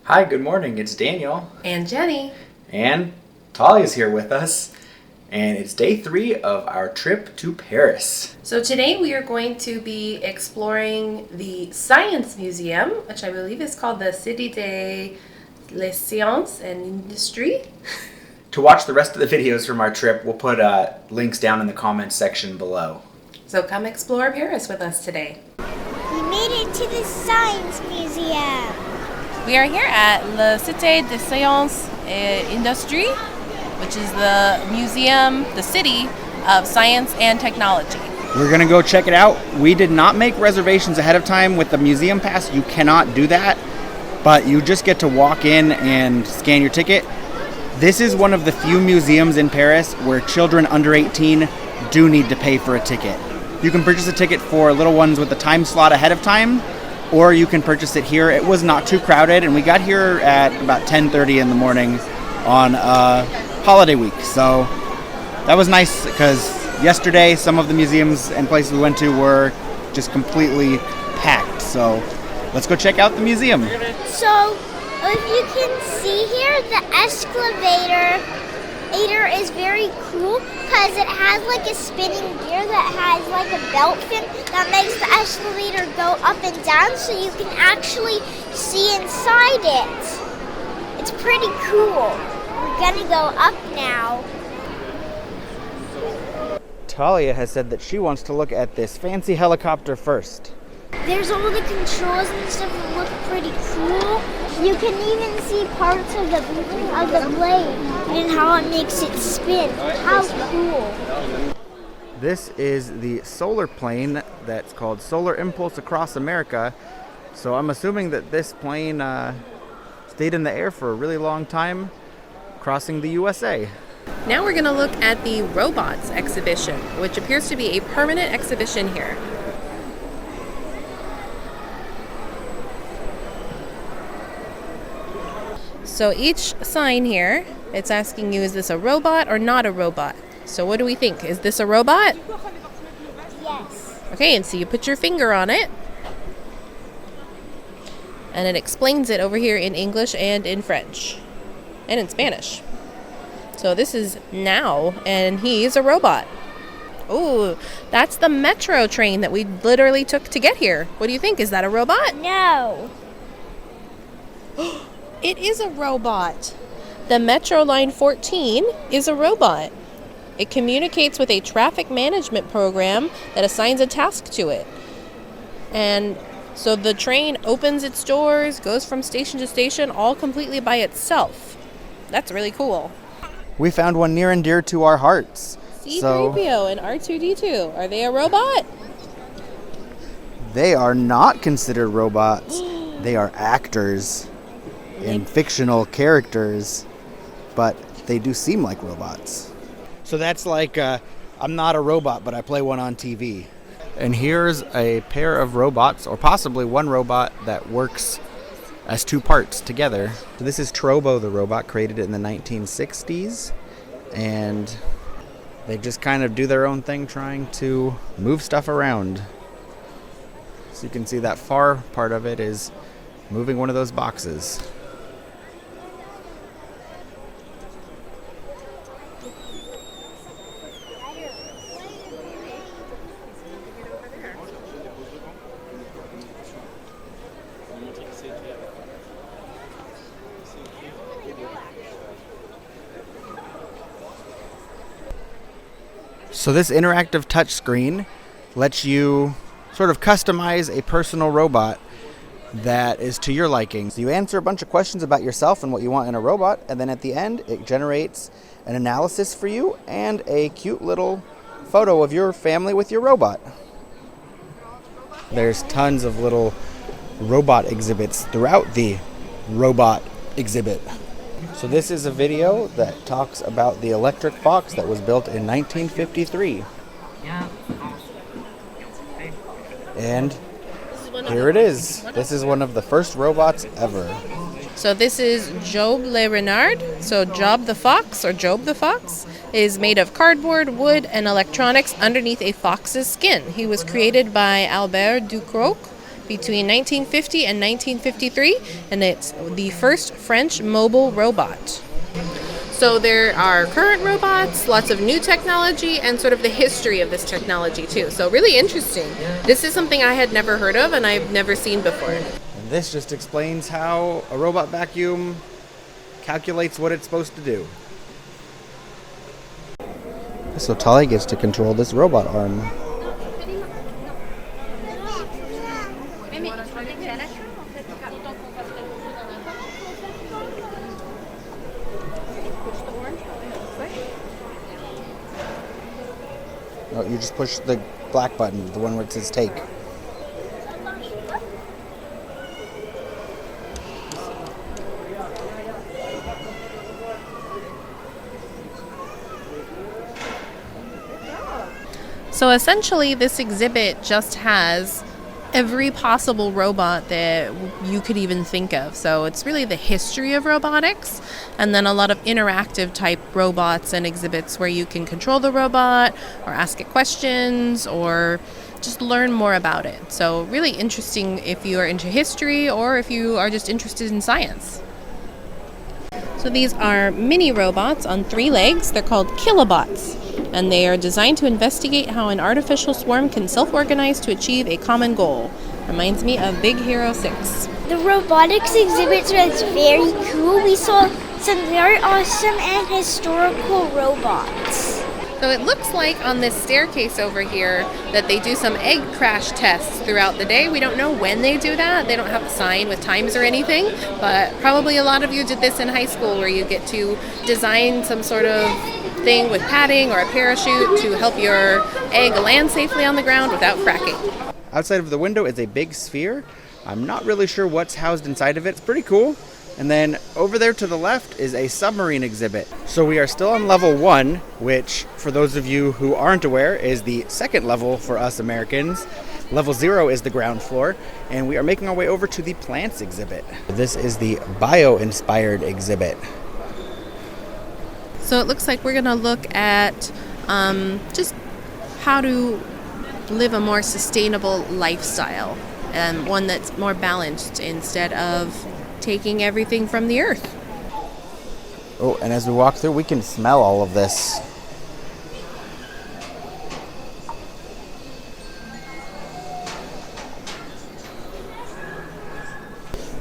Hi, good morning. It's Daniel. And Jenny. And Talia's here with us. And it's day 3 of our trip to Paris. So today we are going to be exploring the Science Museum, which I believe is called the Cité des Sciences and Industry. To watch the rest of the videos from our trip, we'll put links down in the comments section below. So come explore Paris with us today. We made it to the Science Museum. We are here at the Cité des Sciences et Industrie, which is the museum, the city of science and technology. We're going to go check it out. We did not make reservations ahead of time with the museum pass. You cannot do that, but you just get to walk in and scan your ticket. This is one of the few museums in Paris where children under 18 do need to pay for a ticket. You can purchase a ticket for little ones with a time slot ahead of time, or you can purchase it here. It was not too crowded, and we got here at about 10:30 in the morning on holiday week. So that was nice because yesterday some of the museums and places we went to were just completely packed. So let's go check out the museum. So, if you can see here, the escalator is very cool because it has like a spinning gear that has like a belt fin that makes the escalator go up and down so you can actually see inside it. It's pretty cool. We're gonna go up now. Talia has said that she wants to look at this fancy helicopter first. There's all the controls and stuff that look pretty cool. You can even see parts of the blade and how it makes it spin. How cool. This is the solar plane that's called Solar Impulse Across America. So I'm assuming that this plane stayed in the air for a really long time, crossing the USA. Now we're going to look at the Robots exhibition, which appears to be a permanent exhibition here. So each sign here, it's asking you, is this a robot or not a robot? So what do we think? Is this a robot? Yes. Okay, and so you put your finger on it. And it explains it over here in English and in French. And in Spanish. So this is Now, and he's a robot. Oh, that's the metro train that we literally took to get here. What do you think? Is that a robot? No. It is a robot. The Metro Line 14 is a robot. It communicates with a traffic management program that assigns a task to it. And so the train opens its doors, goes from station to station, all completely by itself. That's really cool. We found one near and dear to our hearts. C-3PO and R2-D2. Are they a robot? They are not considered robots. They are actors and fictional characters, but they do seem like robots. So that's like, I'm not a robot, but I play one on TV. And here's a pair of robots, or possibly one robot that works as two parts together. So this is Trobo the robot, created in the 1960s, and they just kind of do their own thing trying to move stuff around. So you can see that far part of it is moving one of those boxes. So this interactive touchscreen lets you sort of customize a personal robot that is to your liking. So you answer a bunch of questions about yourself and what you want in a robot, and then at the end it generates an analysis for you and a cute little photo of your family with your robot. There's tons of little robot exhibits throughout the robot exhibit. So this is a video that talks about the electric box that was built in 1953. And here it is. This is one of the first robots ever. So this is Job le Renard. So Job the Fox, or Job the Fox, is made of cardboard, wood, and electronics underneath a fox's skin. He was created by Albert Ducrocq between 1950 and 1953, and it's the first French mobile robot. So there are current robots, lots of new technology, and sort of the history of this technology too. So really interesting. This is something I had never heard of and I've never seen before. And this just explains how a robot vacuum calculates what it's supposed to do. So Talia gets to control this robot arm. Oh, you just push the black button, the one where it says take. So essentially, this exhibit just has every possible robot that you could even think of. So it's really the history of robotics, and then a lot of interactive type robots and exhibits where you can control the robot or ask it questions or just learn more about it. So really interesting if you are into history or if you are just interested in science. So these are mini robots on 3 legs. They're called kilobots, and they are designed to investigate how an artificial swarm can self-organize to achieve a common goal. Reminds me of Big Hero 6. The robotics exhibit was very cool. We saw some very awesome and historical robots. So it looks like on this staircase over here that they do some egg crash tests throughout the day. We don't know when they do that. They don't have a sign with times or anything, but probably a lot of you did this in high school where you get to design some sort of thing with padding or a parachute to help your egg land safely on the ground without cracking. Outside of the window is a big sphere. I'm not really sure what's housed inside of it. It's pretty cool. And then over there to the left is a submarine exhibit. So we are still on level 1, which for those of you who aren't aware is the second level for us Americans. Level 0 is the ground floor, and we are making our way over to the plants exhibit. This is the bio-inspired exhibit. So it looks like we're going to look at just how to live a more sustainable lifestyle, and one that's more balanced instead of taking everything from the earth. Oh, and as we walk through, we can smell all of this.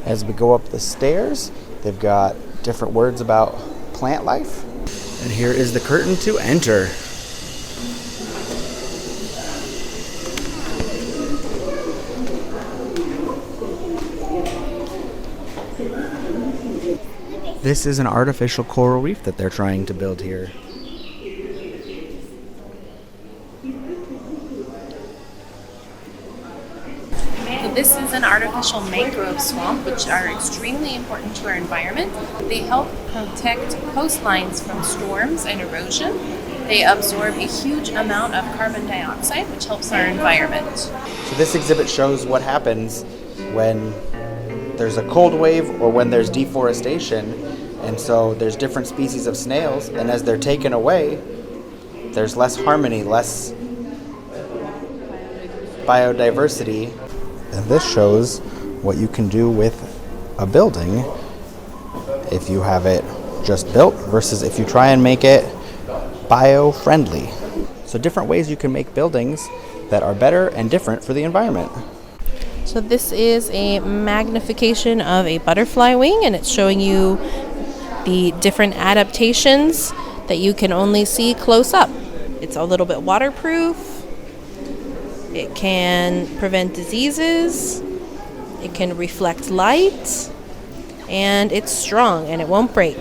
As we go up the stairs, they've got different words about plant life. And here is the curtain to enter. This is an artificial coral reef that they're trying to build here. So this is an artificial mangrove swamp, which are extremely important to our environment. They help protect coastlines from storms and erosion. They absorb a huge amount of carbon dioxide, which helps our environment. So this exhibit shows what happens when there's a cold wave or when there's deforestation. And so there's different species of snails, and as they're taken away, there's less harmony, less biodiversity. And this shows what you can do with a building if you have it just built versus if you try and make it bio-friendly. So different ways you can make buildings that are better and different for the environment. So this is a magnification of a butterfly wing, and it's showing you the different adaptations that you can only see close up. It's a little bit waterproof. It can prevent diseases. It can reflect light. And it's strong and it won't break.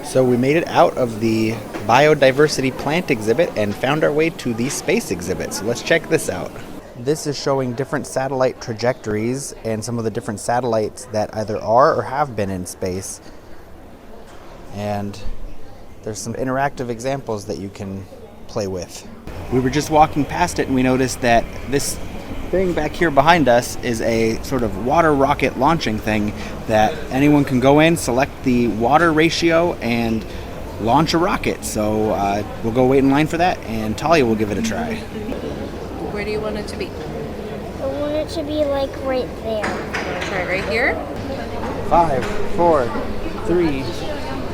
So we made it out of the biodiversity plant exhibit and found our way to the space exhibit. So let's check this out. This is showing different satellite trajectories and some of the different satellites that either are or have been in space. And there's some interactive examples that you can play with. We were just walking past it and we noticed that this thing back here behind us is a sort of water rocket launching thing that anyone can go in, select the water ratio, and launch a rocket. So we'll go wait in line for that, and Talia will give it a try. Where do you want it to be? I want it to be like right there. I'm going to try right here. 5, 4, 3,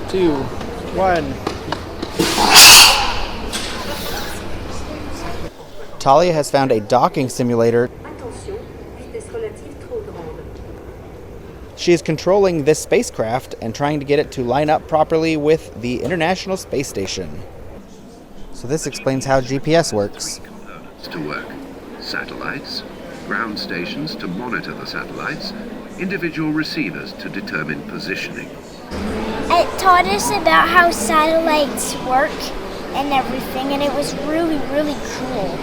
2, 1. Talia has found a docking simulator. She is controlling this spacecraft and trying to get it to line up properly with the International Space Station. So this explains how GPS works. To work. Satellites, ground stations to monitor the satellites, individual receivers to determine positioning. It taught us about how satellites work and everything, and it was really, really cool.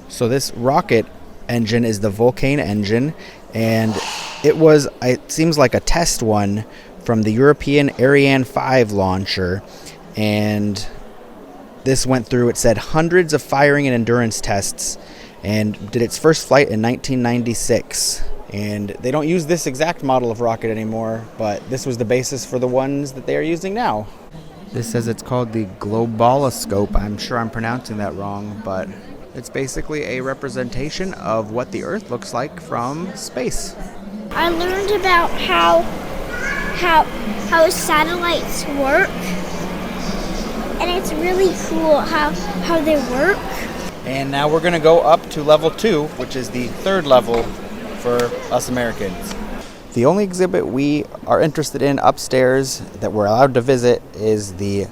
So this rocket engine is the Vulcan engine, and it seems like a test one from the European Ariane 5 launcher, and this went through, it said, hundreds of firing and endurance tests, and did its first flight in 1996. And they don't use this exact model of rocket anymore, but this was the basis for the ones that they are using now. This says it's called the Globaloscope. I'm sure I'm pronouncing that wrong, but it's basically a representation of what the Earth looks like from space. I learned about how satellites work, and it's really cool how they work. And now we're going to go up to level 2, which is the third level for us Americans. The only exhibit we are interested in upstairs that we're allowed to visit is the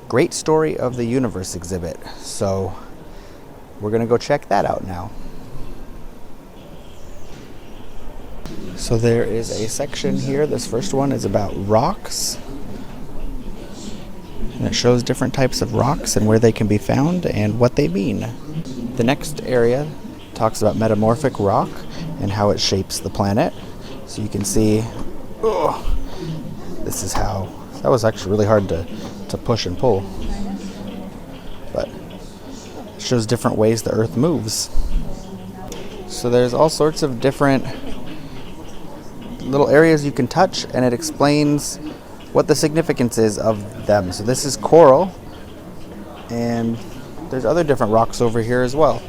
Great Story of the Universe exhibit. So we're going to go check that out now. So there is a section here. This first one is about rocks. And it shows different types of rocks and where they can be found and what they mean. The next area talks about metamorphic rock and how it shapes the planet. So you can see, this is how, that was actually really hard to push and pull. But it shows different ways the Earth moves. So there's all sorts of different little areas you can touch, and it explains what the significance is of them. So this is coral, and there's other different rocks over here as well.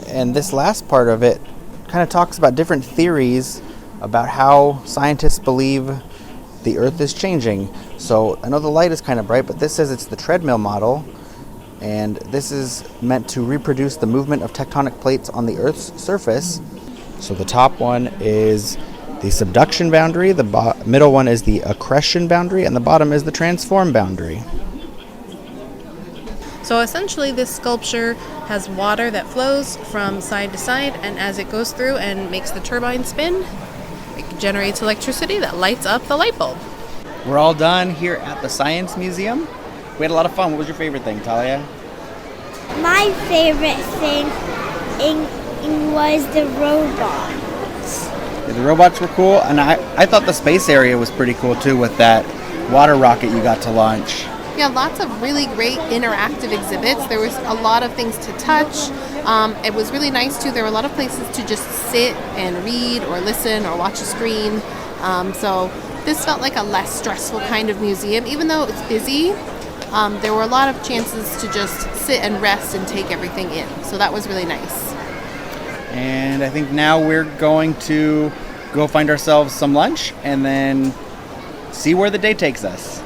And this last part of it kind of talks about different theories about how scientists believe the Earth is changing. So I know the light is kind of bright, but this says it's the treadmill model, and this is meant to reproduce the movement of tectonic plates on the Earth's surface. So the top one is the subduction boundary, the middle one is the accretion boundary, and the bottom is the transform boundary. So essentially this sculpture has water that flows from side to side, and as it goes through and makes the turbine spin, it generates electricity that lights up the light bulb. We're all done here at the Science Museum. We had a lot of fun. What was your favorite thing, Talia? My favorite thing was the robots. Yeah, the robots were cool, and I thought the space area was pretty cool too with that water rocket you got to launch. Yeah, lots of really great interactive exhibits. There was a lot of things to touch. It was really nice too. There were a lot of places to just sit and read or listen or watch a screen. So this felt like a less stressful kind of museum. Even though it's busy, there were a lot of chances to just sit and rest and take everything in. So that was really nice. And I think now we're going to go find ourselves some lunch and then see where the day takes us.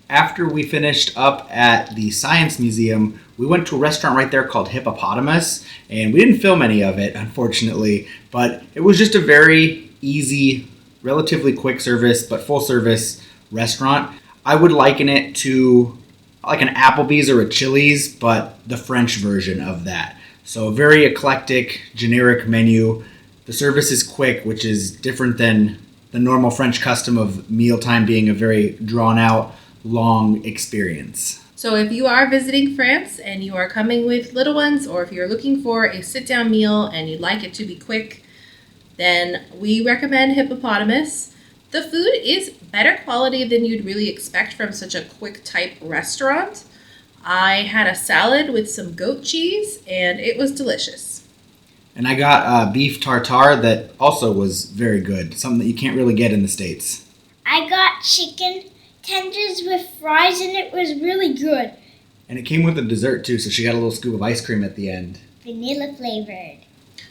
After we finished up at the Science Museum, we went to a restaurant right there called Hippopotamus, and we didn't film any of it, unfortunately, but it was just a very easy, relatively quick service, but full service restaurant. I would liken it to like an Applebee's or a Chili's, but the French version of that. So a very eclectic, generic menu. The service is quick, which is different than the normal French custom of mealtime being a very drawn-out, long experience. So if you are visiting France and you are coming with little ones, or if you're looking for a sit-down meal and you'd like it to be quick, then we recommend Hippopotamus. The food is better quality than you'd really expect from such a quick type restaurant. I had a salad with some goat cheese and it was delicious. And I got beef tartare that also was very good, something that you can't really get in the States. I got chicken tenders with fries, and it was really good. And it came with a dessert too, so she got a little scoop of ice cream at the end. vanilla flavored.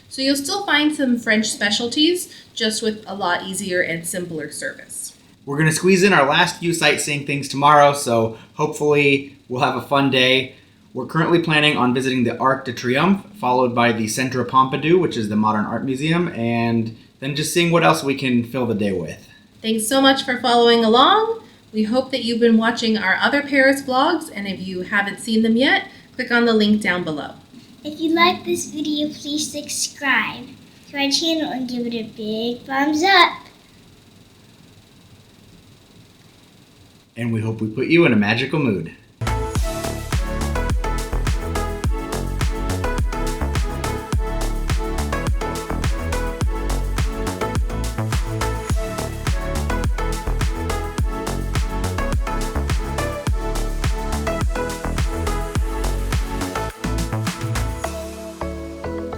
So you'll still find some French specialties, just with a lot easier and simpler service. We're going to squeeze in our last few sightseeing things tomorrow, so hopefully we'll have a fun day. We're currently planning on visiting the Arc de Triomphe, followed by the Centre Pompidou, which is the Modern Art Museum, and then just seeing what else we can fill the day with. Thanks so much for following along. We hope that you've been watching our other Paris vlogs, and if you haven't seen them yet, click on the link down below. If you like this video, please subscribe to our channel and give it a big thumbs up. And we hope we put you in a magical mood.